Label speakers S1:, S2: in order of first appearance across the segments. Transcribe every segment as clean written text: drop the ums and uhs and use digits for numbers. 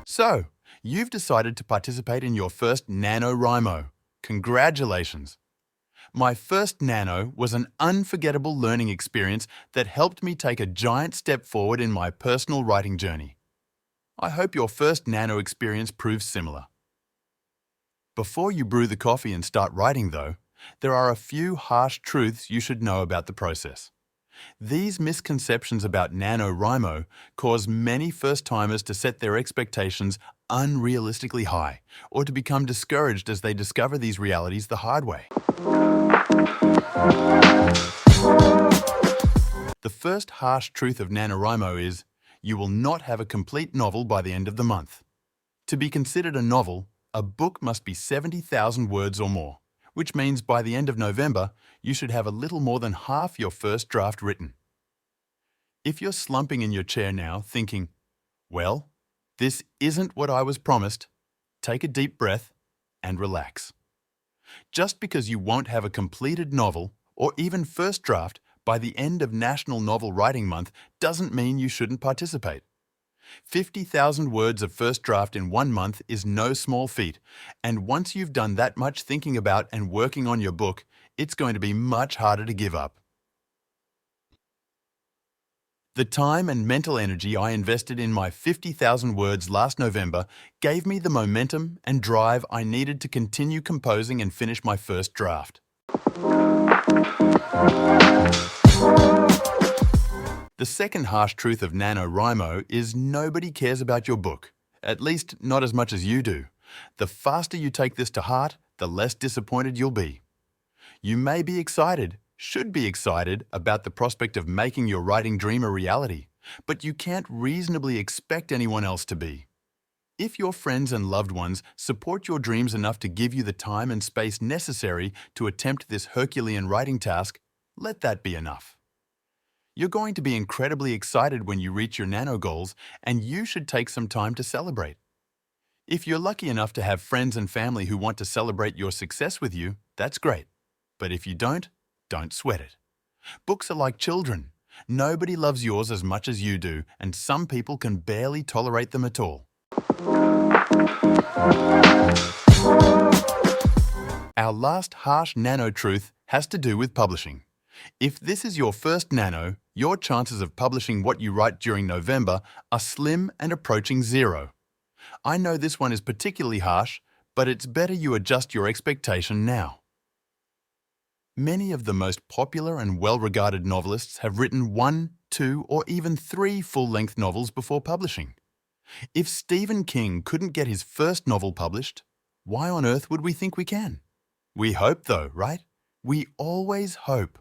S1: So, you've decided to participate in your first Nanowrimo. Congratulations! My first Nano was an unforgettable learning experience that helped me take a giant step forward in my personal writing journey. I hope your first Nano experience proves similar. Before you brew the coffee and start writing, though, there are a few harsh truths you should know about the process. These misconceptions about Nanowrimo cause many first-timers to set their expectations unrealistically high or to become discouraged as they discover these realities the hard way. The first harsh truth of Nanowrimo is you will not have a complete novel by the end of the month. To be considered a novel, a book must be 70,000 words or more, which means by the end of November, you should have a little more than half your first draft written. If you're slumping in your chair now thinking, well, this isn't what I was promised, take a deep breath and relax. Just because you won't have a completed novel or even first draft by the end of National Novel Writing Month doesn't mean you shouldn't participate. 50,000 words of first draft in 1 month is no small feat, and once you've done that much thinking about and working on your book, it's going to be much harder to give up. The time and mental energy I invested in my 50,000 words last November gave me the momentum and drive I needed to continue composing and finish my first draft. The second harsh truth of Nanowrimo is nobody cares about your book, at least not as much as you do. The faster you take this to heart, the less disappointed you'll be. You may be excited, should be excited about the prospect of making your writing dream a reality, but you can't reasonably expect anyone else to be. If your friends and loved ones support your dreams enough to give you the time and space necessary to attempt this Herculean writing task, let that be enough. You're going to be incredibly excited when you reach your nano goals, and you should take some time to celebrate. If you're lucky enough to have friends and family who want to celebrate your success with you, that's great. But if you don't sweat it. Books are like children. Nobody loves yours as much as you do, and some people can barely tolerate them at all. Our last harsh nano truth has to do with publishing. If this is your first nano, your chances of publishing what you write during November are slim and approaching zero. I know this one is particularly harsh, but it's better you adjust your expectation now. Many of the most popular and well-regarded novelists have written 1, 2, or even 3 full-length novels before publishing. If Stephen King couldn't get his first novel published, why on earth would we think we can? We hope though, right? We always hope.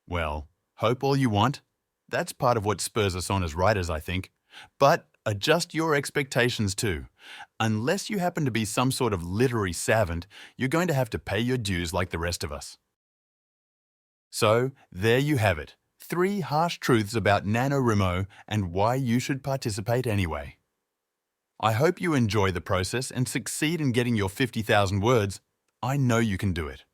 S1: Well, hope all you want. That's part of what spurs us on as writers, I think. But adjust your expectations too. Unless you happen to be some sort of literary savant, you're going to have to pay your dues like the rest of us. So, there you have it. 3 harsh truths about Nanowrimo and why you should participate anyway. I hope you enjoy the process and succeed in getting your 50,000 words. I know you can do it.